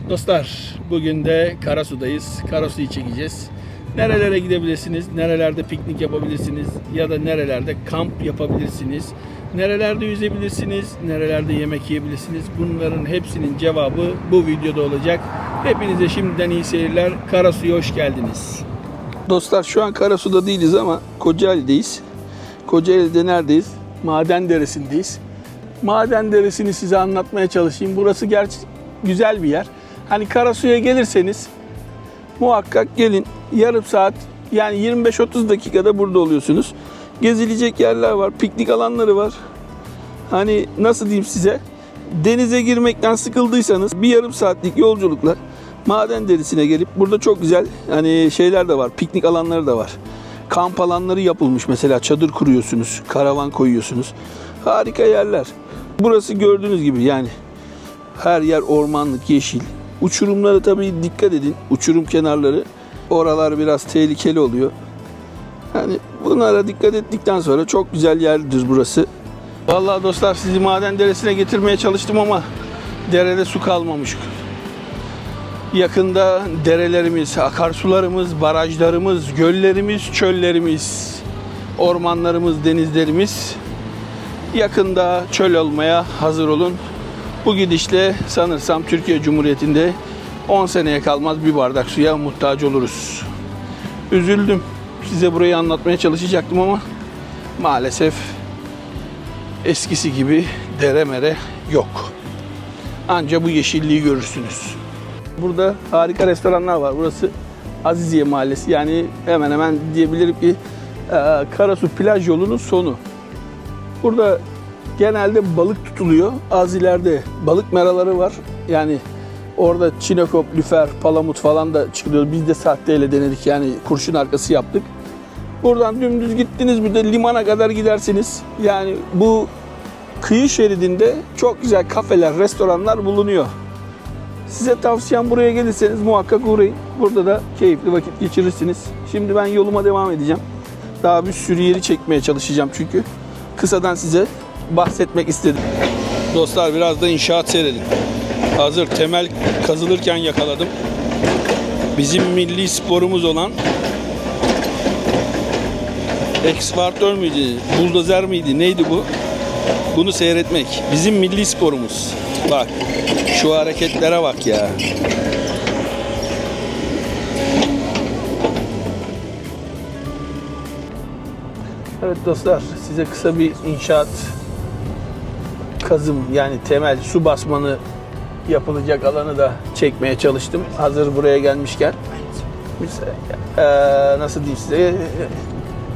Dostlar, bugün de Karasu'dayız. Karasu'yu çekeceğiz. Nerelere gidebilirsiniz, nerelerde piknik yapabilirsiniz ya da nerelerde kamp yapabilirsiniz, nerelerde yüzebilirsiniz, nerelerde yemek yiyebilirsiniz. Bunların hepsinin cevabı bu videoda olacak. Hepinize şimdiden iyi seyirler. Karasu'ya hoş geldiniz. Dostlar, şu an Karasu'da değiliz ama Kocaeli'deyiz. Kocaeli'de neredeyiz? Maden Deresi'ndeyiz. Maden Deresi'ni size anlatmaya çalışayım. Burası gerçi güzel bir yer. Hani Karasu'ya gelirseniz muhakkak gelin. Yarım saat, yani 25-30 dakikada burada oluyorsunuz. Gezilecek yerler var, piknik alanları var. Hani nasıl diyeyim size? Denize girmekten sıkıldıysanız bir yarım saatlik yolculukla Maden Deresi'ne gelip burada çok güzel hani şeyler de var. Piknik alanları da var. Kamp alanları yapılmış mesela, çadır kuruyorsunuz, karavan koyuyorsunuz. Harika yerler. Burası gördüğünüz gibi yani her yer ormanlık, yeşil. Uçurumlara tabii dikkat edin. Uçurum kenarları, oralar biraz tehlikeli oluyor. Yani bunlara dikkat ettikten sonra çok güzel yerdir burası. Vallahi dostlar, sizi Maden Deresi'ne getirmeye çalıştım ama derede su kalmamış. Yakında derelerimiz, akarsularımız, barajlarımız, göllerimiz, çöllerimiz, ormanlarımız, denizlerimiz yakında çöl olmaya hazır olun. Bu gidişle sanırsam Türkiye Cumhuriyeti'nde 10 seneye kalmaz bir bardak suya muhtaç oluruz. Üzüldüm. Size burayı anlatmaya çalışacaktım ama maalesef eskisi gibi dere mere yok. Anca bu yeşilliği görürsünüz. Burada harika restoranlar var. Burası Aziziye Mahallesi. Yani hemen hemen diyebilirim ki Karasu plaj yolunun sonu. Burada genelde balık tutuluyor. Az ileride balık meraları var. Yani orada çinekop, lüfer, palamut falan da çıkıyor. Biz de sahteyle denedik, yani kurşun arkası yaptık. Buradan dümdüz gittiniz, bir de limana kadar gidersiniz. Yani bu kıyı şeridinde çok güzel kafeler, restoranlar bulunuyor. Size tavsiyem, buraya gelirseniz muhakkak uğrayın. Burada da keyifli vakit geçirirsiniz. Şimdi ben yoluma devam edeceğim. Daha bir sürü yeri çekmeye çalışacağım çünkü. Kısadan size bahsetmek istedim. Dostlar, biraz da inşaat seyredin. Hazır temel kazılırken yakaladım. Bizim milli sporumuz olan ekskavatör müydü, buldozer miydi, neydi bu? Bunu seyretmek. Bizim milli sporumuz. Bak, şu hareketlere bak ya. Evet dostlar, size kısa bir inşaat kazım, yani temel su basmanı yapılacak alanı da çekmeye çalıştım. Hazır buraya gelmişken. Nasıl diyeyim size,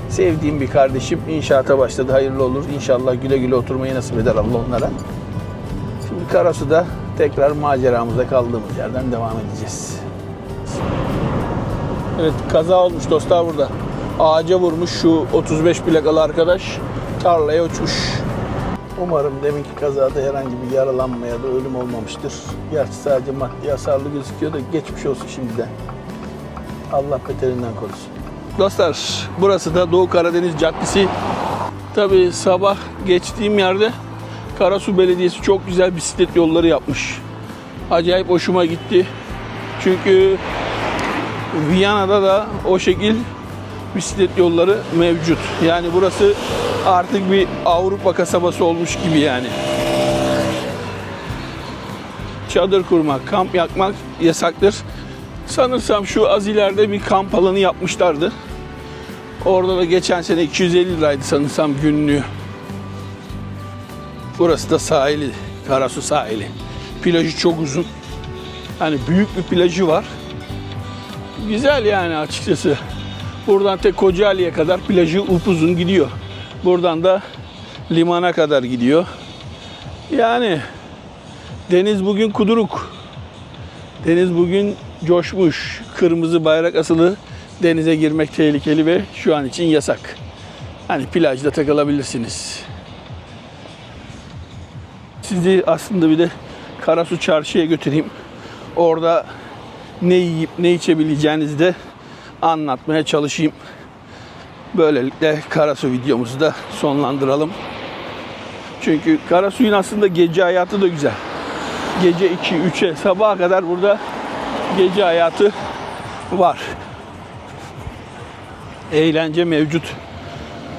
sevdiğim bir kardeşim inşaata başladı. Hayırlı olur. İnşallah güle güle oturmayı nasip eder Allah onlara. Şimdi Karasu'da tekrar maceramıza kaldığımız yerden devam edeceğiz. Evet, kaza olmuş dostlar burada. Ağaca vurmuş şu 35 plakalı arkadaş, tarlaya uçmuş. Umarım deminki kazada herhangi bir yaralanma ya da ölüm olmamıştır. Gerçi sadece maddi hasarlı gözüküyor da geçmiş olsun şimdiden. Allah beterinden korusun. Dostlar, burası da Doğu Karadeniz Caddesi. Tabii sabah geçtiğim yerde Karasu Belediyesi çok güzel bisiklet yolları yapmış. Acayip hoşuma gitti. Çünkü Viyana'da da o şekil bisiklet yolları mevcut. Yani burası artık bir Avrupa kasabası olmuş gibi yani. Çadır kurmak, kamp yakmak yasaktır. Sanırsam şu az ileride bir kamp alanı yapmışlardı. Orada da geçen sene 250 liraydı sanırsam günlüğü. Burası da sahili, Karasu sahili. Plajı çok uzun. Hani büyük bir plajı var. Güzel yani açıkçası. Buradan tek Kocaeli'ye kadar plajı upuzun gidiyor. Buradan da limana kadar gidiyor. Yani deniz bugün kuduruk. Deniz bugün coşmuş. Kırmızı bayrak asılı denize girmek tehlikeli ve şu an için yasak. Hani plajda takılabilirsiniz. Sizi aslında bir de Karasu Çarşı'ya götüreyim. Orada ne yiyip ne içebileceğinizi de anlatmaya çalışayım. Böylelikle Karasu videomuzu da sonlandıralım. Çünkü Karasu'nun aslında gece hayatı da güzel. Gece 2-3'e sabaha kadar burada gece hayatı var. Eğlence mevcut.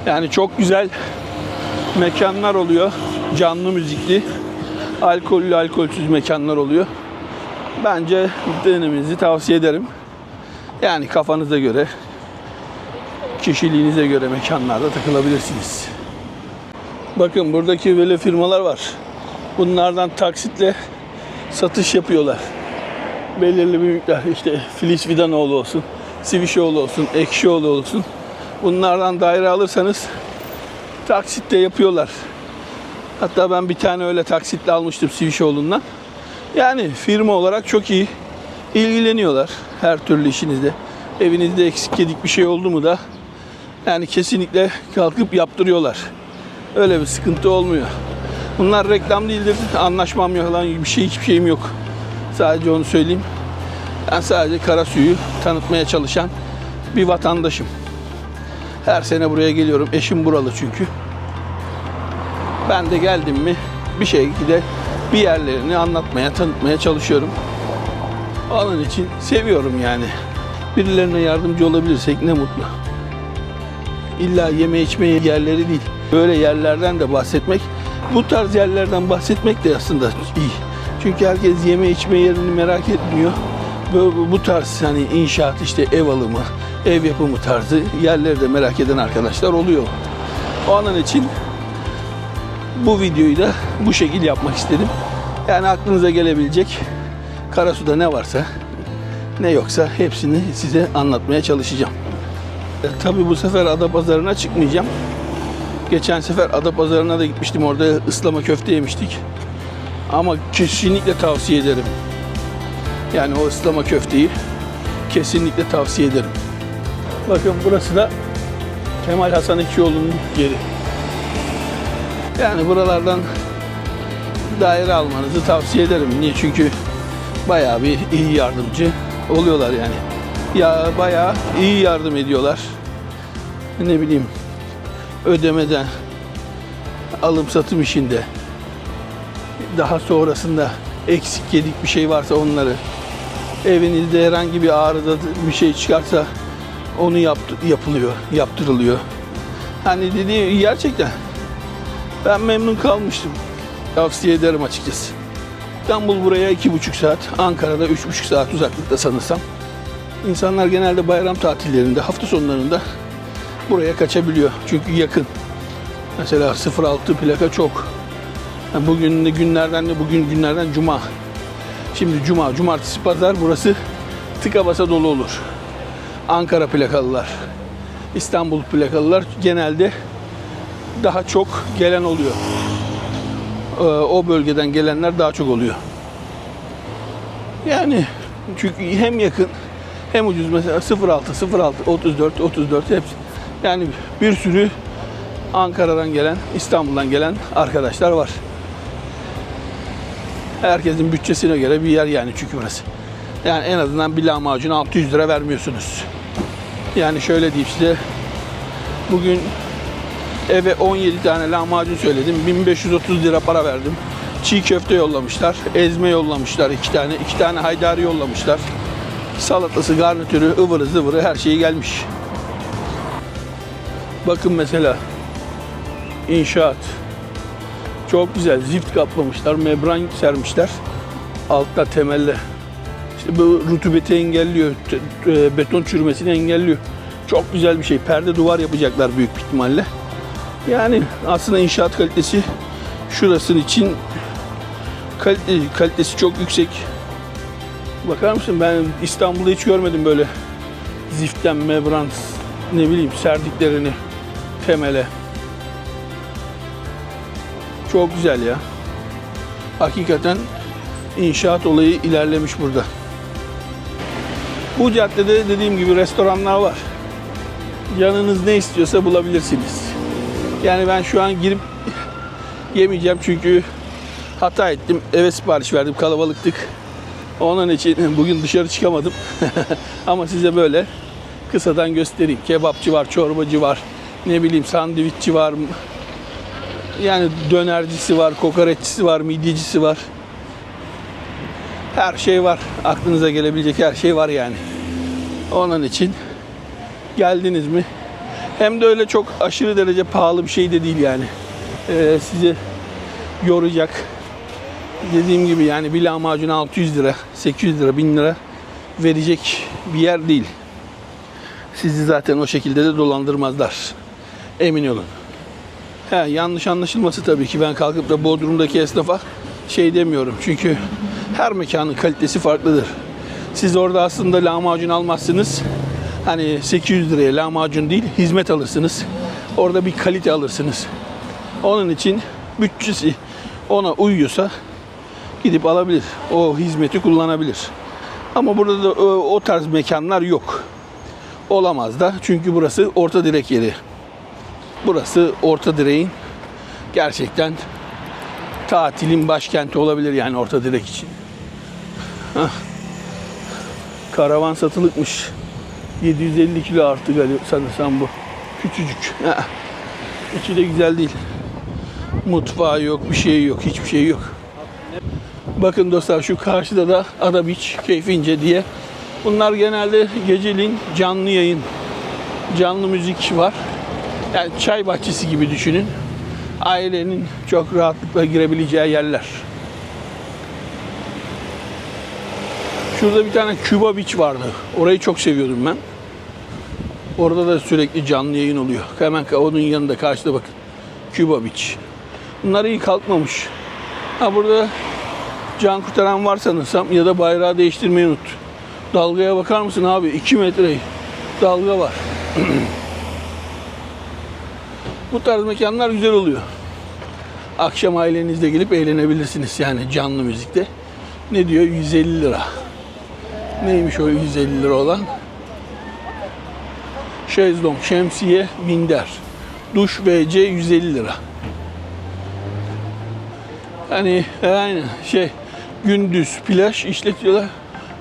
Yani çok güzel mekanlar oluyor. Canlı müzikli, alkollü, alkolsüz mekanlar oluyor. Bence denemenizi tavsiye ederim. Yani kafanıza göre, kişiliğinize göre mekanlarda takılabilirsiniz. Bakın buradaki böyle firmalar var. Bunlardan taksitle satış yapıyorlar. Belirli bir miktar, işte Filiz Vidanoğlu olsun, Sivişoğlu olsun, Ekşioğlu olsun. Bunlardan daire alırsanız taksitle yapıyorlar. Hatta ben bir tane öyle taksitle almıştım Sivişoğlu'ndan. Yani firma olarak çok iyi ilgileniyorlar her türlü işinizde. Evinizde eksik yedik bir şey oldu mu da yani kesinlikle kalkıp yaptırıyorlar. Öyle bir sıkıntı olmuyor. Bunlar reklam değildir. Anlaşmam yok lan, bir şey, hiçbir şeyim yok. Sadece onu söyleyeyim. Ben sadece Karasu'yu tanıtmaya çalışan bir vatandaşım. Her sene buraya geliyorum. Eşim buralı çünkü. Ben de geldim mi bir şekilde bir yerlerini anlatmaya, tanıtmaya çalışıyorum. Onun için seviyorum yani. Birilerine yardımcı olabilirsek ne mutlu. İlla yeme içme yerleri değil. Böyle yerlerden de bahsetmek, bu tarz yerlerden bahsetmek de aslında iyi. Çünkü herkes yeme içme yerini merak etmiyor. Bu tarz hani inşaat, işte ev alımı, ev yapımı tarzı yerleri de merak eden arkadaşlar oluyor. Onun için bu videoyu da bu şekilde yapmak istedim. Yani aklınıza gelebilecek Karasu'da ne varsa ne yoksa hepsini size anlatmaya çalışacağım. Tabii bu sefer Adapazarı'na çıkmayacağım. Geçen sefer Adapazarı'na da gitmiştim. Orada ıslama köfte yemiştik. Ama kesinlikle tavsiye ederim. Yani o ıslama köfteyi kesinlikle tavsiye ederim. Bakın burası da Kemal Hasan Ekşioğlu'nun yeri. Yani buralardan daire almanızı tavsiye ederim. Niye? Çünkü bayağı bir iyi yardımcı oluyorlar yani. Ya bayağı iyi yardım ediyorlar. Ne bileyim, ödemeden, alım satım işinde, daha sonrasında eksik yedik bir şey varsa onları, evinizde herhangi bir arıza bir şey çıkarsa onu yaptırılıyor. Hani dediğim gerçekten ben memnun kalmıştım. Tavsiye ederim açıkçası. İstanbul buraya 2,5 saat, Ankara'da 3,5 saat uzaklıkta sanırsam. İnsanlar genelde bayram tatillerinde, hafta sonlarında buraya kaçabiliyor. Çünkü yakın. Mesela 06 plaka çok. Yani bugün günlerden cuma. Şimdi cuma, cumartesi, pazar burası tıka basa dolu olur. Ankara plakalılar, İstanbul plakalılar genelde daha çok gelen oluyor. O bölgeden gelenler daha çok oluyor. Yani çünkü hem yakın hem ucuz. Mesela 06, 34 hepsi. Yani bir sürü Ankara'dan gelen, İstanbul'dan gelen arkadaşlar var. Herkesin bütçesine göre bir yer yani çünkü burası. Yani en azından bir lahmacuna 600 lira vermiyorsunuz. Yani şöyle diyeyim size, bugün eve 17 tane lahmacun söyledim. 1530 lira para verdim. Çiğ köfte yollamışlar. Ezme yollamışlar 2 tane. 2 tane haydari yollamışlar. Salatası, garnitürü, ıvırı zıvırı her şeyi gelmiş. Bakın mesela inşaat. Çok güzel. Zift kaplamışlar. Membran sermişler. Altta temelle. İşte bu rutubeti engelliyor. Beton çürümesini engelliyor. Çok güzel bir şey. Perde duvar yapacaklar büyük ihtimalle. Yani aslında inşaat kalitesi şurasının için kalitesi çok yüksek. Bakar mısın? Ben İstanbul'da hiç görmedim böyle ziften membran, ne bileyim, serdiklerini temele. Çok güzel ya. Hakikaten inşaat olayı ilerlemiş burada. Bu caddede dediğim gibi restoranlar var. Canınız ne istiyorsa bulabilirsiniz. Yani ben şu an girip yemeyeceğim çünkü hata ettim. Eve sipariş verdim, kalabalıktık. Onun için bugün dışarı çıkamadım. Ama size böyle kısadan göstereyim. Kebapçı var, çorbacı var, ne bileyim sandviççi var. Yani dönercisi var, kokoreççisi var, midyecisi var. Her şey var. Aklınıza gelebilecek her şey var yani. Onun için geldiniz mi? Hem de öyle çok aşırı derece pahalı bir şey de değil yani. Sizi yoracak. Dediğim gibi yani bir lahmacun 600 lira, 800 lira, 1000 lira verecek bir yer değil. Sizi zaten o şekilde de dolandırmazlar. Emin olun. Yanlış anlaşılması tabii ki, ben kalkıp da Bodrum'daki esnafa şey demiyorum. Çünkü her mekanın kalitesi farklıdır. Siz orada aslında lahmacun almazsınız. Hani 800 liraya lahmacun değil, hizmet alırsınız. Orada bir kalite alırsınız. Onun için bütçesi ona uyuyorsa gidip alabilir. O hizmeti kullanabilir. Ama burada da o tarz mekanlar yok. Olamaz da. Çünkü burası orta direk yeri. Burası orta direğin gerçekten tatilin başkenti olabilir yani orta direk için. Heh. Karavan satılıkmış. 750 kilo artı galiba sanırsam bu. Küçücük. Heh. İçi de güzel değil. Mutfağı yok, bir şey yok, hiçbir şey yok. Bakın dostlar, şu karşıda da Ada Beach, Keyfince diye. Bunlar genelde geceliğin canlı yayın, canlı müzik var. Yani çay bahçesi gibi düşünün. Ailenin çok rahatlıkla girebileceği yerler. Şurada bir tane Cuba Beach vardı. Orayı çok seviyordum ben. Orada da sürekli canlı yayın oluyor. Hemen onun yanında karşıda bakın. Cuba Beach. Bunlar iyi kalkmamış. Burada can kurtaran var sanırsam ya da bayrağı değiştirmeyi unut. Dalgaya bakar mısın abi? 2 metre dalga var. Bu tarz mekanlar güzel oluyor. Akşam ailenizle gelip eğlenebilirsiniz yani canlı müzikte. Ne diyor? 150 lira. Neymiş o 150 lira olan? Şezlong, şemsiye, minder. Duş WC 150 lira. Hani aynen gündüz plaj işletiyorlar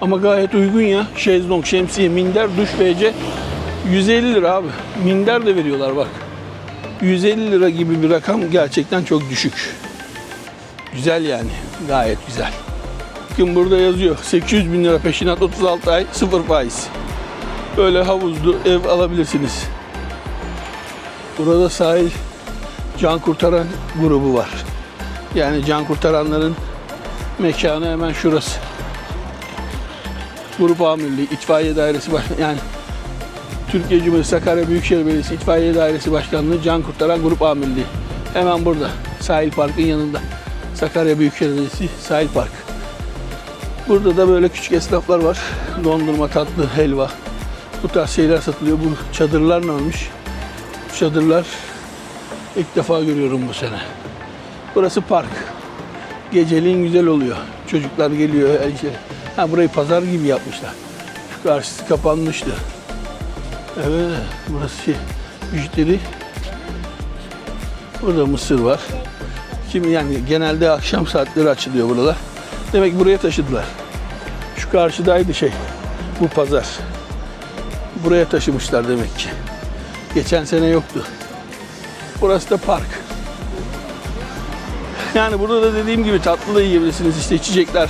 ama gayet uygun ya. Şezlong, şemsiye, minder, duş WC 150 lira abi. Minder de veriyorlar bak. 150 lira gibi bir rakam gerçekten çok düşük. Güzel yani. Gayet güzel. Bakın burada yazıyor. 800 bin lira peşinat, 36 ay, 0 faiz. Böyle havuzlu ev alabilirsiniz. Burada sahil can kurtaran grubu var. Yani can kurtaranların mekanı hemen şurası. Grup amirliği, itfaiye dairesi yani Türkiye Cumhuriyeti Sakarya Büyükşehir Belediyesi İtfaiye Dairesi Başkanlığı Can Kurtaran Grup Amirliği. Hemen burada. Sahil Park'ın yanında. Sakarya Büyükşehir Belediyesi Sahil Park. Burada da böyle küçük esnaflar var. Dondurma, tatlı, helva. Bu tarz şeyler satılıyor. Bu çadırlar ne olmuş? Bu çadırlar ilk defa görüyorum bu sene. Burası park. Geceliğin güzel oluyor. Çocuklar geliyor. Burayı pazar gibi yapmışlar. Şu karşısı kapanmıştı. Evet, burası müşteri. Burada mısır var. Şimdi yani genelde akşam saatleri açılıyor buralar. Demek ki buraya taşıdılar. Şu karşıdaydı bu pazar. Buraya taşımışlar demek ki. Geçen sene yoktu. Burası da park. Yani burada da dediğim gibi tatlı da yiyebilirsiniz. İşte içecekler,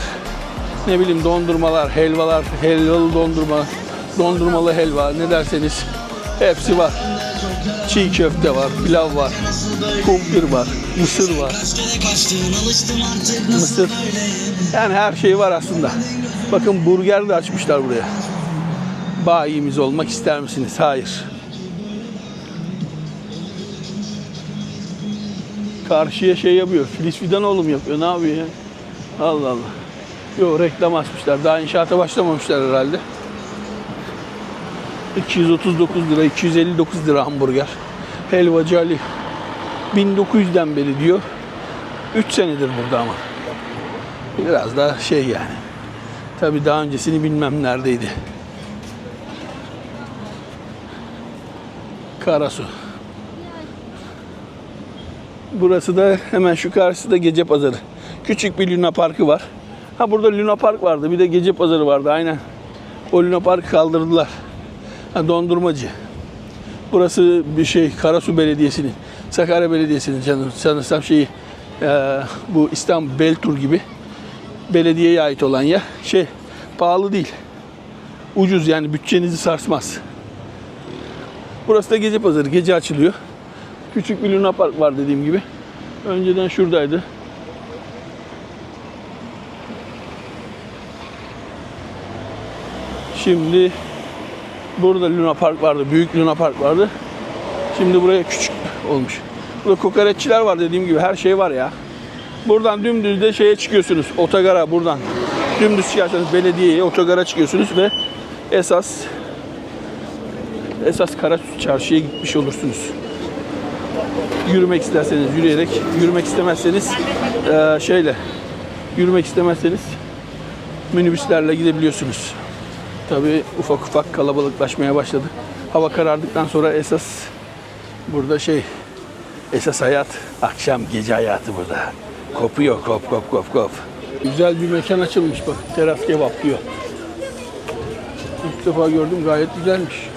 ne bileyim dondurmalar, helvalar, helvalı dondurma, dondurmalı helva ne derseniz hepsi var. Çiğ köfte var, pilav var, kumpir var, mısır var. Mısır. Yani her şey var aslında. Bakın burger de açmışlar buraya. Bayimiz olmak ister misiniz? Hayır. Karşıya yapıyor. Filiz Fidanoğlu mu yapıyor? Ne yapıyor ya? Allah Allah. Yok, reklam açmışlar. Daha inşaata başlamamışlar herhalde. 239 lira, 259 lira hamburger. Helvacı Ali. 1900'den beri diyor. 3 senedir burada ama. Biraz daha yani. Tabii daha öncesini bilmem neredeydi. Karasu. Burası da hemen şu karşısında gece pazarı. Küçük bir Luna Parkı var. Burada Luna Park vardı. Bir de gece pazarı vardı aynen. O Luna Park'ı kaldırdılar. Dondurmacı. Burası bir Karasu Belediyesi'nin, Sakarya Belediyesi'nin sanırsam bu İstanbul Beltur gibi Belediyeye ait olan yer. Pahalı değil. Ucuz yani, bütçenizi sarsmaz. Burası da gece pazarı. Gece açılıyor. Küçük bir Luna Park var dediğim gibi. Önceden şuradaydı. Şimdi burada Luna Park vardı. Büyük Luna Park vardı. Şimdi buraya küçük olmuş. Burada kokoreççiler var dediğim gibi. Her şey var ya. Buradan dümdüz de şeye çıkıyorsunuz. Otogara buradan. Dümdüz çıkarsanız belediyeye, otogara çıkıyorsunuz ve esas Karasu Çarşı'ya gitmiş olursunuz. Yürümek isterseniz yürüyerek, yürümek istemezseniz minibüslerle gidebiliyorsunuz. Tabii ufak ufak kalabalıklaşmaya başladı. Hava karardıktan sonra burada esas hayat, akşam gece hayatı burada. Kopuyor, kop. Güzel bir mekan açılmış bak, teras kebap diyor. İlk defa gördüm, gayet güzelmiş.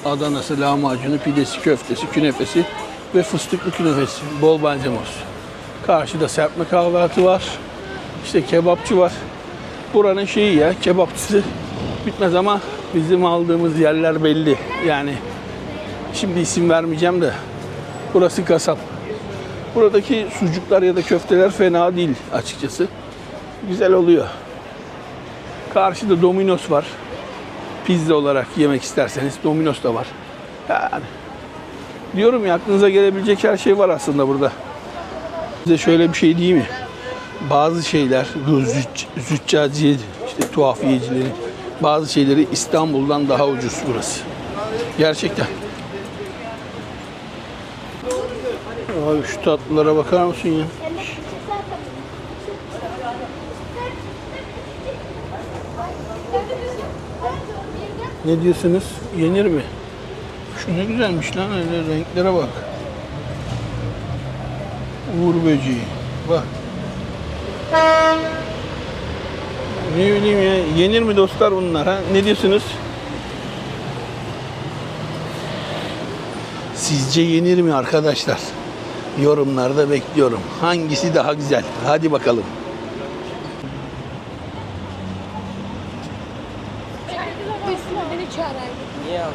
Adanası, lahmacunu, pidesi, köftesi, künefesi ve fıstıklı künefesi. Bol malzemos. Karşıda serpme kahvaltı var. İşte kebapçı var. Buranın kebapçısı bitmez ama bizim aldığımız yerler belli. Yani şimdi isim vermeyeceğim de burası kasap. Buradaki sucuklar ya da köfteler fena değil açıkçası. Güzel oluyor. Karşıda Domino's var. Pizza olarak yemek isterseniz Domino's da var. Yani diyorum ya, aklınıza gelebilecek her şey var aslında burada. Size şöyle bir şey diyeyim mi? Bazı şeyler, bu züccaciye, işte tuhafiyecileri, bazı şeyleri İstanbul'dan daha ucuz burası. Gerçekten. Abi şu tatlılara bakar mısın ya? Ne diyorsunuz? Yenir mi? Şu ne güzelmiş lan, öyle renklere bak. Uğur böceği. Bak. Ne bileyim ya, yenir mi dostlar bunlar ha? Ne diyorsunuz? Sizce yenir mi arkadaşlar? Yorumlarda bekliyorum. Hangisi daha güzel? Hadi bakalım. Beni çağırayım. Niye aldın?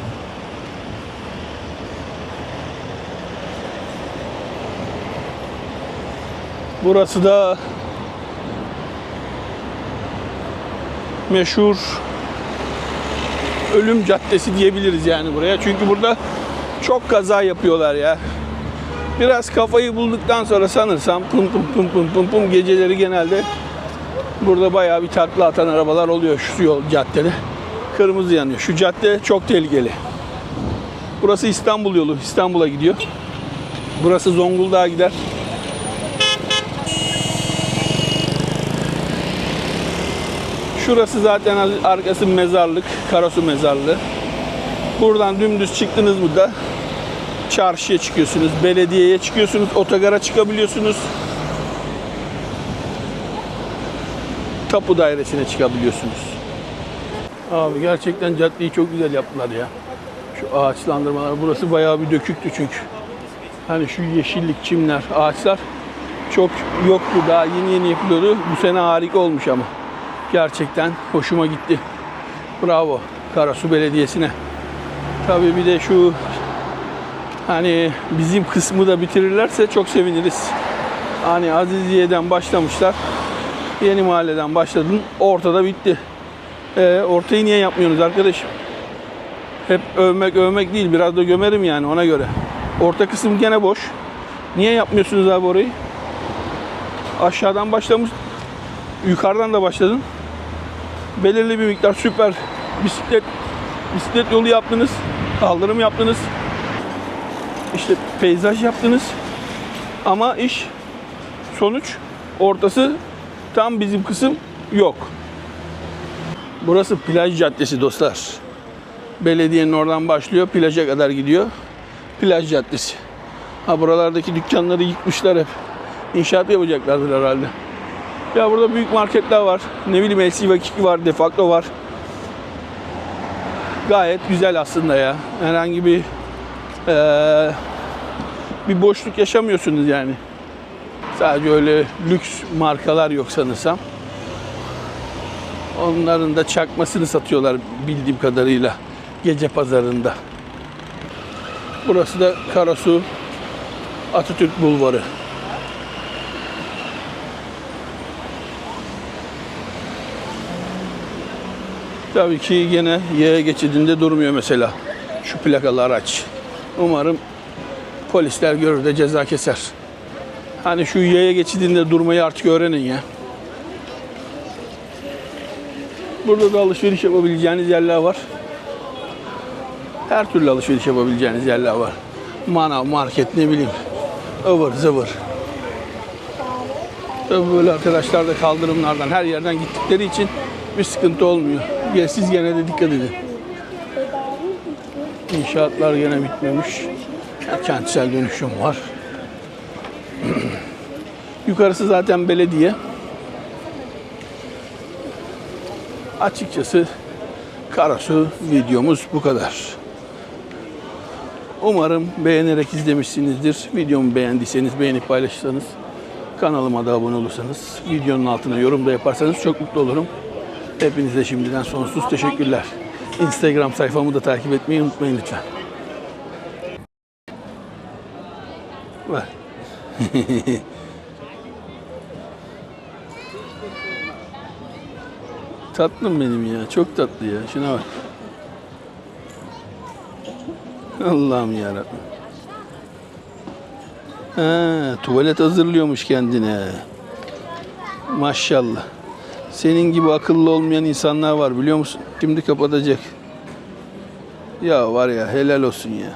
Burası da meşhur Ölüm Caddesi diyebiliriz yani buraya. Çünkü burada çok kaza yapıyorlar ya. Biraz kafayı bulduktan sonra sanırsam pum geceleri genelde burada bayağı bir takla atan arabalar oluyor şu yol caddede. Kırmızı yanıyor. Şu cadde çok tehlikeli. Burası İstanbul yolu. İstanbul'a gidiyor. Burası Zonguldak'a gider. Şurası zaten arkası mezarlık. Karasu mezarlığı. Buradan dümdüz çıktınız mı da çarşıya çıkıyorsunuz. Belediyeye çıkıyorsunuz. Otogara çıkabiliyorsunuz. Tapu dairesine çıkabiliyorsunuz. Abi gerçekten caddeyi çok güzel yaptılar ya. Şu ağaçlandırmalar. Burası bayağı bir döküktü çünkü. Hani şu yeşillik, çimler, ağaçlar çok yoktu. Daha yeni yapılıyordu. Bu sene harika olmuş ama. Gerçekten hoşuma gitti. Bravo Karasu Belediyesi'ne. Tabii bir de şu hani bizim kısmı da bitirirlerse çok seviniriz. Hani Aziziye'den başlamışlar. Yeni mahalleden başladın. Ortada bitti. Ortayı niye yapmıyorsunuz arkadaşım? Hep övmek değil. Biraz da gömerim yani ona göre. Orta kısım gene boş. Niye yapmıyorsunuz abi orayı? Aşağıdan başlamış. Yukarıdan da başladın. Belirli bir miktar süper bisiklet yolu yaptınız. Kaldırım yaptınız. İşte peyzaj yaptınız. Ama sonuç ortası tam bizim kısım yok. Burası plaj caddesi dostlar. Belediyenin oradan başlıyor, plaja kadar gidiyor. Plaj caddesi. Buralardaki dükkanları yıkmışlar hep. İnşaat yapacaklardır herhalde. Ya burada büyük marketler var. Ne bileyim LC Kiki var, Defacto var. Gayet güzel aslında ya. Herhangi bir boşluk yaşamıyorsunuz yani. Sadece öyle lüks markalar yok sanırsam. Onların da çakmasını satıyorlar bildiğim kadarıyla gece pazarında. Burası da Karasu Atatürk Bulvarı. Tabii ki yine yaya geçidinde durmuyor mesela şu plakalı araç. Umarım polisler görür de ceza keser. Hani şu yaya geçidinde durmayı artık öğrenin ya. Burada da alışveriş yapabileceğiniz yerler var. Her türlü alışveriş yapabileceğiniz yerler var. Manav, market, ne bileyim, ıvır zıvır. Tabii böyle arkadaşlar da kaldırımlardan her yerden gittikleri için bir sıkıntı olmuyor. Siz gene de dikkat edin. İnşaatlar gene bitmemiş. Kentsel dönüşüm var. Yukarısı zaten belediye. Açıkçası Karasu videomuz bu kadar. Umarım beğenerek izlemişsinizdir. Videomu beğendiyseniz beğenip paylaşırsanız, kanalıma da abone olursanız, videonun altına yorum da yaparsanız çok mutlu olurum. Hepinize şimdiden sonsuz teşekkürler. Instagram sayfamı da takip etmeyi unutmayın lütfen. Var. Tatlım benim ya. Çok tatlı ya. Şuna bak. Allah'ım yarabbim. Ha, tuvalet hazırlıyormuş kendine. Maşallah. Senin gibi akıllı olmayan insanlar var biliyor musun? Şimdi kapatacak. Ya var ya, helal olsun ya.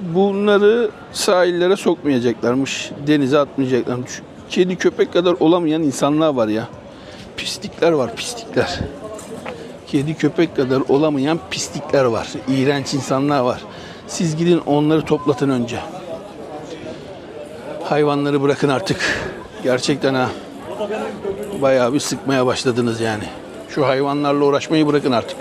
Bunları sahillere sokmayacaklarmış. Denize atmayacaklarmış. Kedi köpek kadar olamayan insanlar var ya. Pislikler var, pislikler. Kedi köpek kadar olamayan pislikler var. İğrenç insanlar var. Siz gidin onları toplatın önce. Hayvanları bırakın artık. Gerçekten ha. Bayağı bir sıkmaya başladınız yani. Şu hayvanlarla uğraşmayı bırakın artık.